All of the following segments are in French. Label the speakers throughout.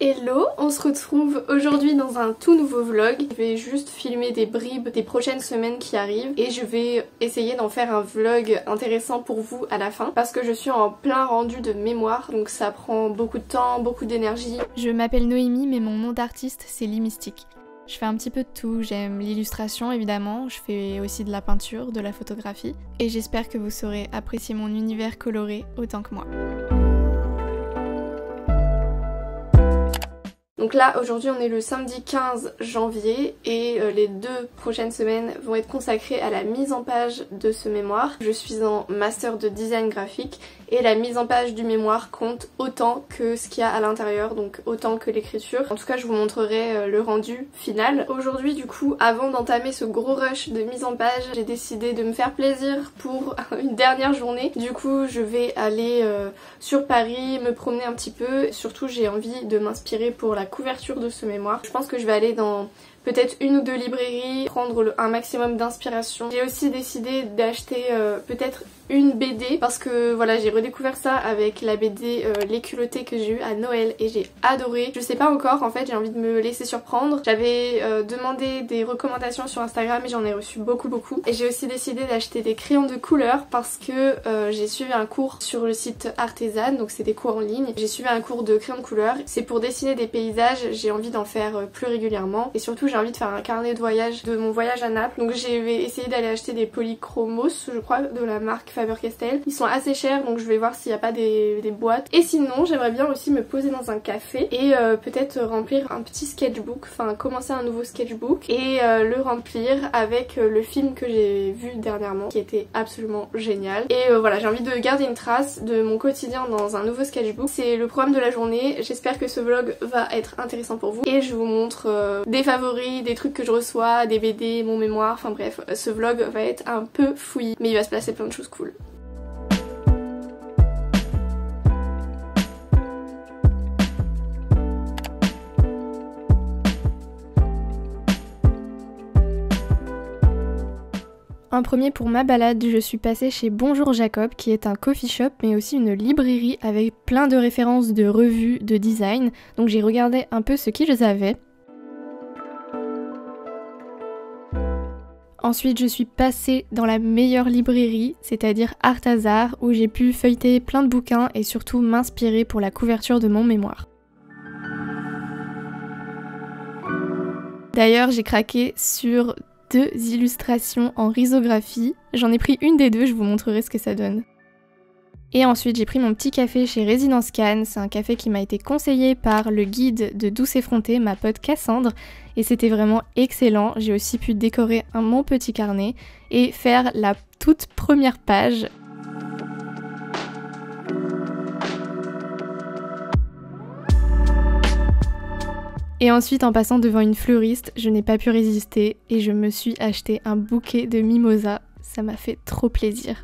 Speaker 1: Hello, on se retrouve aujourd'hui dans un tout nouveau vlog. Je vais juste filmer des bribes des prochaines semaines qui arrivent et je vais essayer d'en faire un vlog intéressant pour vous à la fin parce que je suis en plein rendu de mémoire donc ça prend beaucoup de temps, beaucoup d'énergie.
Speaker 2: Je m'appelle Noémie mais mon nom d'artiste c'est Limystique. Je fais un petit peu de tout, j'aime l'illustration évidemment, je fais aussi de la peinture, de la photographie et j'espère que vous saurez apprécier mon univers coloré autant que moi.
Speaker 1: Donc là aujourd'hui on est le samedi 15 janvier et les 2 prochaines semaines vont être consacrées à la mise en page de ce mémoire. Je suis en master de design graphique et la mise en page du mémoire compte autant que ce qu'il y a à l'intérieur, donc autant que l'écriture. En tout cas je vous montrerai le rendu final. Aujourd'hui du coup, avant d'entamer ce gros rush de mise en page, j'ai décidé de me faire plaisir pour une dernière journée. Du coup je vais aller sur Paris, me promener un petit peu. Surtout j'ai envie de m'inspirer pour la couverture de ce mémoire. Je pense que je vais aller dans peut-être une ou deux librairies, prendre un maximum d'inspiration. J'ai aussi décidé d'acheter peut-être une BD parce que voilà, j'ai redécouvert ça avec la BD Les Culottés que j'ai eu à Noël et j'ai adoré. Je sais pas encore, en fait j'ai envie de me laisser surprendre. J'avais demandé des recommandations sur Instagram et j'en ai reçu beaucoup. Et j'ai aussi décidé d'acheter des crayons de couleur parce que j'ai suivi un cours sur le site Artisan, donc c'est des cours en ligne. J'ai suivi un cours de crayons de couleur. C'est pour dessiner des paysages, j'ai envie d'en faire plus régulièrement et surtout j'ai envie de faire un carnet de voyage de mon voyage à Naples. Donc j'ai essayé d'aller acheter des polychromos, je crois, de la marque Faber-Castell. Ils sont assez chers donc je vais voir s'il n'y a pas des boîtes. Et sinon j'aimerais bien aussi me poser dans un café et peut-être remplir un petit sketchbook, enfin commencer un nouveau sketchbook et le remplir avec le film que j'ai vu dernièrement qui était absolument génial. Et voilà, j'ai envie de garder une trace de mon quotidien dans un nouveau sketchbook. C'est le programme de la journée. J'espère que ce vlog va être intéressant pour vous et je vous montre des favoris, des trucs que je reçois, des BD, mon mémoire, enfin bref, ce vlog va être un peu fouillis mais il va se passer plein de choses cool.
Speaker 2: En premier pour ma balade, je suis passée chez Bonjour Jacob qui est un coffee shop mais aussi une librairie avec plein de références de revues, de design. Donc j'ai regardé un peu ce qu'ils avaient. Ensuite je suis passée dans la meilleure librairie, c'est-à-dire Arthazar, où j'ai pu feuilleter plein de bouquins et surtout m'inspirer pour la couverture de mon mémoire. D'ailleurs j'ai craqué sur 2 illustrations en risographie. J'en ai pris une des deux, je vous montrerai ce que ça donne. Et ensuite j'ai pris mon petit café chez Résidence Cannes, c'est un café qui m'a été conseillé par le guide de Douce Effrontée, ma pote Cassandre, et c'était vraiment excellent. J'ai aussi pu décorer mon petit carnet et faire la toute première page. Et ensuite en passant devant une fleuriste, je n'ai pas pu résister et je me suis acheté un bouquet de mimosas, ça m'a fait trop plaisir.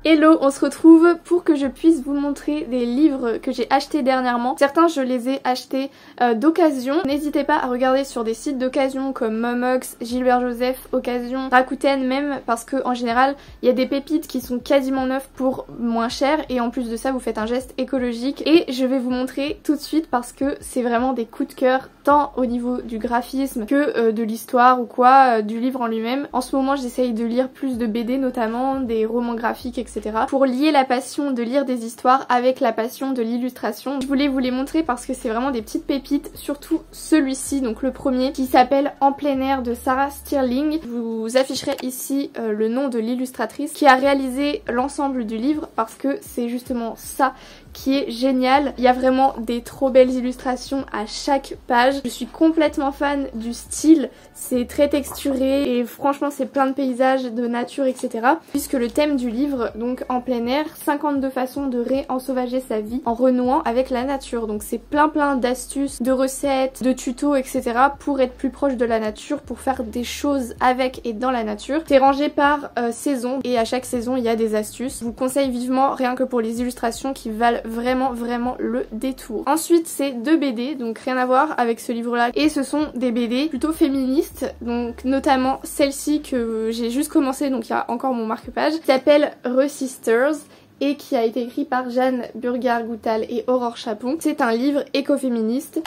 Speaker 1: Hello, on se retrouve pour que je puisse vous montrer des livres que j'ai achetés dernièrement. Certains je les ai achetés d'occasion. N'hésitez pas à regarder sur des sites d'occasion comme Momox, Gilbert Joseph, Occasion, Rakuten même, parce que en général il y a des pépites qui sont quasiment neuves pour moins cher et en plus de ça vous faites un geste écologique. Et je vais vous montrer tout de suite parce que c'est vraiment des coups de cœur tant au niveau du graphisme que de l'histoire ou quoi, du livre en lui-même. En ce moment j'essaye de lire plus de BD notamment, des romans graphiques etc. pour lier la passion de lire des histoires avec la passion de l'illustration. Je voulais vous les montrer parce que c'est vraiment des petites pépites, surtout celui-ci, donc le premier qui s'appelle En plein air de Sarah Stirling. Je vous afficherai ici le nom de l'illustratrice qui a réalisé l'ensemble du livre parce que c'est justement ça qui est génial. Il y a vraiment des trop belles illustrations à chaque page. Je suis complètement fan du style, c'est très texturé et franchement c'est plein de paysages, de nature etc. Puisque le thème du livre, donc En plein air, 52 façons de réensauvager sa vie en renouant avec la nature. Donc c'est plein d'astuces, de recettes, de tutos etc. pour être plus proche de la nature, pour faire des choses avec et dans la nature. C'est rangé par saison et à chaque saison il y a des astuces. Je vous conseille vivement, rien que pour les illustrations qui valent vraiment le détour. Ensuite c'est 2 BD, donc rien à voir avec ce livre là, et ce sont des BD plutôt féministes, donc notamment celle-ci que j'ai juste commencé, donc il y a encore mon marque-page, qui s'appelle Resisters et qui a été écrit par Jeanne Burgard-Goutal et Aurore Chapon. C'est un livre écoféministe.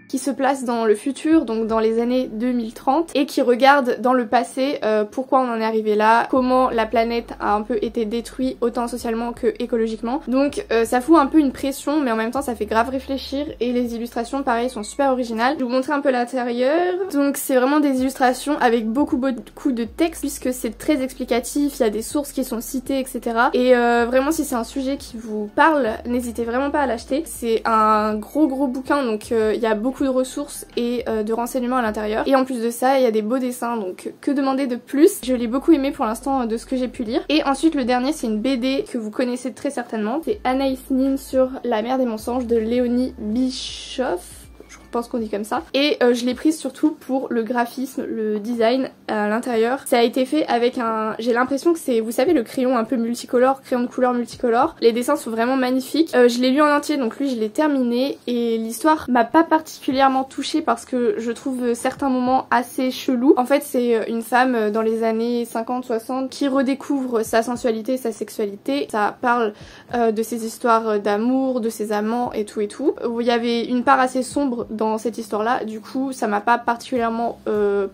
Speaker 1: Qui se place dans le futur, donc dans les années 2030, et qui regarde dans le passé pourquoi on en est arrivé là, comment la planète a un peu été détruite autant socialement que écologiquement. Donc ça fout un peu une pression, mais en même temps ça fait grave réfléchir, et les illustrations pareil sont super originales. Je vais vous montrer un peu l'intérieur. Donc c'est vraiment des illustrations avec beaucoup de texte, puisque c'est très explicatif, il y a des sources qui sont citées, etc. Et vraiment si c'est un sujet qui vous parle, n'hésitez vraiment pas à l'acheter. C'est un gros bouquin, donc il y a beaucoup de ressources et de renseignements à l'intérieur, et en plus de ça il y a des beaux dessins, donc que demander de plus. Je l'ai beaucoup aimé pour l'instant de ce que j'ai pu lire. Et ensuite le dernier c'est une BD que vous connaissez très certainement, c'est Anaïs Nin sur la mer des mensonges de Léonie Bischoff, je pense qu'on dit comme ça, et je l'ai prise surtout pour le graphisme, le design à l'intérieur. Ça a été fait avec un... j'ai l'impression que c'est, vous savez, le crayon un peu multicolore, crayon de couleur multicolore. Les dessins sont vraiment magnifiques. Je l'ai lu en entier, donc lui je l'ai terminé, et l'histoire m'a pas particulièrement touchée parce que je trouve certains moments assez chelous. En fait c'est une femme dans les années 50-60 qui redécouvre sa sensualité, sa sexualité. Ça parle de ses histoires d'amour, de ses amants et tout. Il y avait une part assez sombre dans cette histoire là, du coup ça m'a pas particulièrement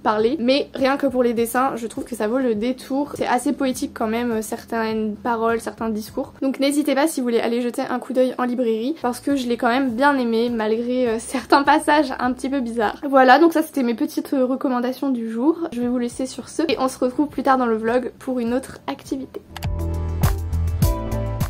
Speaker 1: parlé, mais rien que pour les dessins je trouve que ça vaut le détour. C'est assez poétique quand même, certaines paroles, certains discours, donc n'hésitez pas si vous voulez aller jeter un coup d'œil en librairie, parce que je l'ai quand même bien aimé malgré certains passages un petit peu bizarres. Voilà, donc ça c'était mes petites recommandations du jour. Je vais vous laisser sur ce, et on se retrouve plus tard dans le vlog pour une autre activité.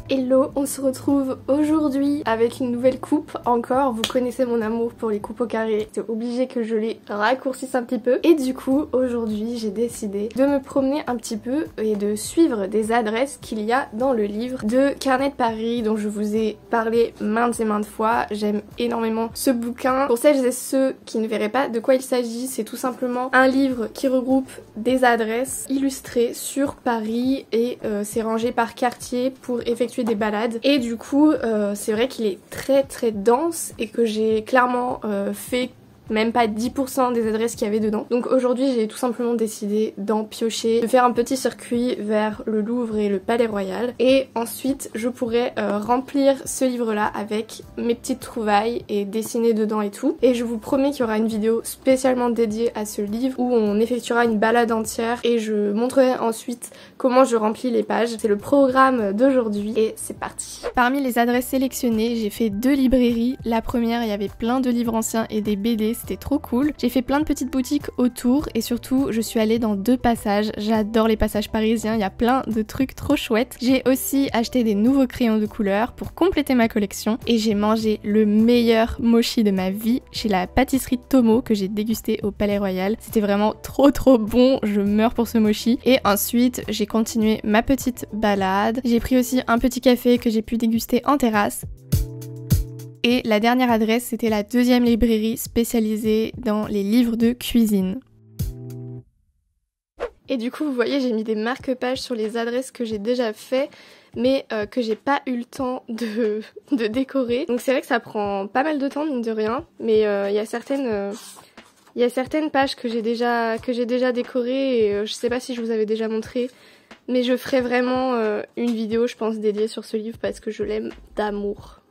Speaker 1: Hello, on se retrouve aujourd'hui avec une nouvelle coupe encore. Vous connaissez mon amour pour les coupes au carré, c'est obligé que je les raccourcisse un petit peu. Et du coup, aujourd'hui, j'ai décidé de me promener un petit peu et de suivre des adresses qu'il y a dans le livre de Carnet de Paris, dont je vous ai parlé maintes et maintes fois. J'aime énormément ce bouquin. Pour celles et ceux qui ne verraient pas de quoi il s'agit, c'est tout simplement un livre qui regroupe des adresses illustrées sur Paris, et c'est rangé par quartier pour effectuer des balades. Et du coup c'est vrai qu'il est très dense, et que j'ai clairement fait même pas 10% des adresses qu'il y avait dedans. Donc aujourd'hui j'ai tout simplement décidé d'en piocher, de faire un petit circuit vers le Louvre et le Palais Royal, et ensuite je pourrais remplir ce livre là avec mes petites trouvailles et dessiner dedans et tout. Et je vous promets qu'il y aura une vidéo spécialement dédiée à ce livre où on effectuera une balade entière, et je montrerai ensuite comment je remplis les pages. C'est le programme d'aujourd'hui, et c'est parti. Parmi les adresses sélectionnées, j'ai fait 2 librairies. La première, il y avait plein de livres anciens et des BD, c'était trop cool. J'ai fait plein de petites boutiques autour, et surtout je suis allée dans 2 passages. J'adore les passages parisiens, il y a plein de trucs trop chouettes. J'ai aussi acheté des nouveaux crayons de couleur pour compléter ma collection, et j'ai mangé le meilleur mochi de ma vie chez la pâtisserie Tomo que j'ai dégusté au Palais Royal. C'était vraiment trop bon, je meurs pour ce mochi. Et ensuite j'ai continué ma petite balade. J'ai pris aussi un petit café que j'ai pu déguster en terrasse. Et la dernière adresse, c'était la 2e librairie spécialisée dans les livres de cuisine. Et du coup, vous voyez, j'ai mis des marque-pages sur les adresses que j'ai déjà fait, mais que j'ai pas eu le temps de décorer. Donc c'est vrai que ça prend pas mal de temps, mine de rien, mais il y a certaines pages que j'ai déjà décorées, et je sais pas si je vous avais déjà montré, mais je ferai vraiment une vidéo, je pense, dédiée sur ce livre parce que je l'aime d'amour.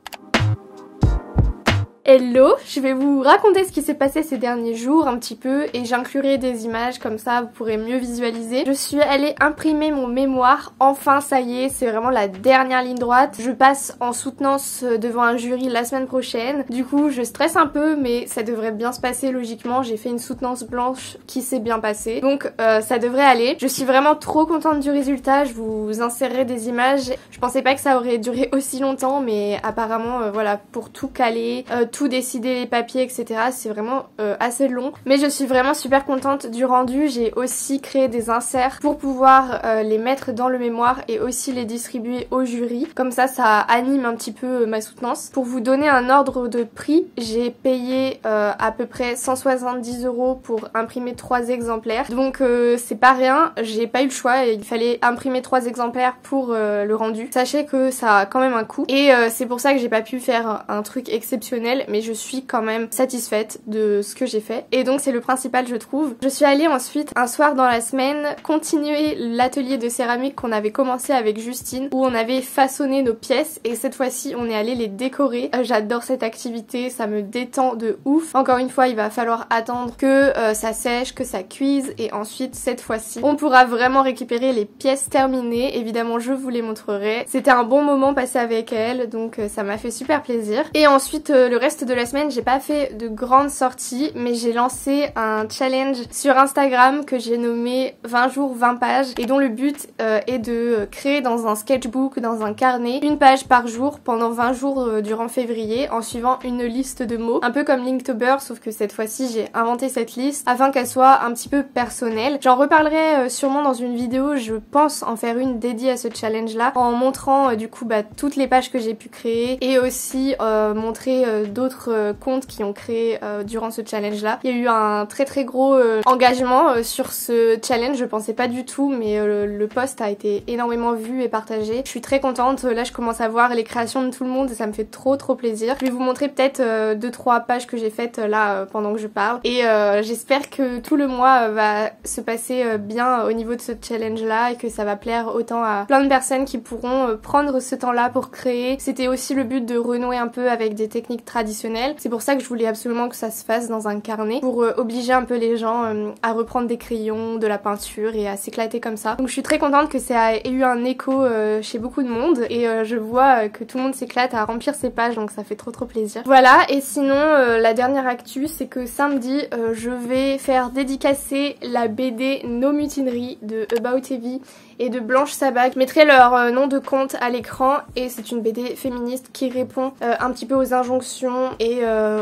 Speaker 1: Hello, je vais vous raconter ce qui s'est passé ces derniers jours un petit peu, et j'inclurai des images comme ça vous pourrez mieux visualiser. Je suis allée imprimer mon mémoire, enfin ça y est, c'est vraiment la dernière ligne droite. Je passe en soutenance devant un jury la semaine prochaine, du coup je stresse un peu mais ça devrait bien se passer logiquement. J'ai fait une soutenance blanche qui s'est bien passée, donc ça devrait aller. Je suis vraiment trop contente du résultat, je vous insérerai des images. Je pensais pas que ça aurait duré aussi longtemps, mais apparemment voilà, pour tout caler, tout décider, les papiers, etc. C'est vraiment assez long. Mais je suis vraiment super contente du rendu. J'ai aussi créé des inserts pour pouvoir les mettre dans le mémoire et aussi les distribuer au jury. Comme ça anime un petit peu ma soutenance. Pour vous donner un ordre de prix, j'ai payé à peu près 170 € pour imprimer 3 exemplaires. Donc c'est pas rien, j'ai pas eu le choix, il fallait imprimer 3 exemplaires pour le rendu. Sachez que ça a quand même un coût et c'est pour ça que j'ai pas pu faire un truc exceptionnel, mais je suis quand même satisfaite de ce que j'ai fait. Et donc c'est le principal, je trouve. Je suis allée ensuite un soir dans la semaine continuer l'atelier de céramique qu'on avait commencé avec Justine, où on avait façonné nos pièces et cette fois-ci on est allé les décorer. J'adore cette activité, ça me détend de ouf. Encore une fois, il va falloir attendre que ça sèche, que ça cuise et ensuite cette fois-ci on pourra vraiment récupérer les pièces terminées. Évidemment je vous les montrerai. C'était un bon moment passé avec elle, donc ça m'a fait super plaisir. Et ensuite le reste de la semaine j'ai pas fait de grandes sorties, mais j'ai lancé un challenge sur Instagram que j'ai nommé 20 jours 20 pages et dont le but est de créer dans un sketchbook, dans un carnet, une page par jour pendant 20 jours durant février en suivant une liste de mots, un peu comme Linktober, sauf que cette fois-ci j'ai inventé cette liste afin qu'elle soit un petit peu personnelle. J'en reparlerai sûrement dans une vidéo, je pense en faire une dédiée à ce challenge là en montrant du coup toutes les pages que j'ai pu créer et aussi montrer d'autres comptes qui ont créé durant ce challenge là. Il y a eu un très gros engagement sur ce challenge, je pensais pas du tout, mais le post a été énormément vu et partagé. Je suis très contente, là je commence à voir les créations de tout le monde et ça me fait trop plaisir. Je vais vous montrer peut-être 2-3 pages que j'ai faites là pendant que je parle et j'espère que tout le mois va se passer bien au niveau de ce challenge là et que ça va plaire autant à plein de personnes qui pourront prendre ce temps là pour créer. C'était aussi le but de renouer un peu avec des techniques traditionnelles. C'est pour ça que je voulais absolument que ça se fasse dans un carnet pour obliger un peu les gens à reprendre des crayons, de la peinture et à s'éclater comme ça. Donc je suis très contente que ça ait eu un écho chez beaucoup de monde et je vois que tout le monde s'éclate à remplir ses pages, donc ça fait trop plaisir. Voilà, et sinon la dernière actu c'est que samedi je vais faire dédicacer la BD Nos Mutineries de About Evie et de Blanche Sabat. Je mettrai leur nom de compte à l'écran et c'est une BD féministe qui répond un petit peu aux injonctions et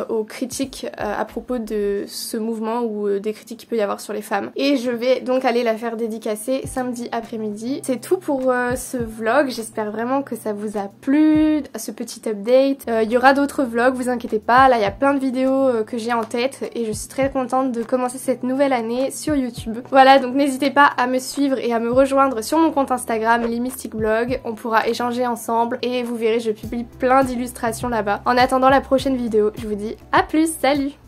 Speaker 1: aux critiques à propos de ce mouvement ou des critiques qu'il peut y avoir sur les femmes. Et je vais donc aller la faire dédicacer samedi après-midi. C'est tout pour ce vlog, j'espère vraiment que ça vous a plu, ce petit update. Il y aura d'autres vlogs, vous inquiétez pas, là il y a plein de vidéos que j'ai en tête et je suis très contente de commencer cette nouvelle année sur YouTube. Voilà, donc n'hésitez pas à me suivre et à me rejoindre sur mon compte Instagram LiMysticBlog, on pourra échanger ensemble et vous verrez je publie plein d'illustrations là-bas. En attendant la prochaine vidéo, je vous dis à plus, salut!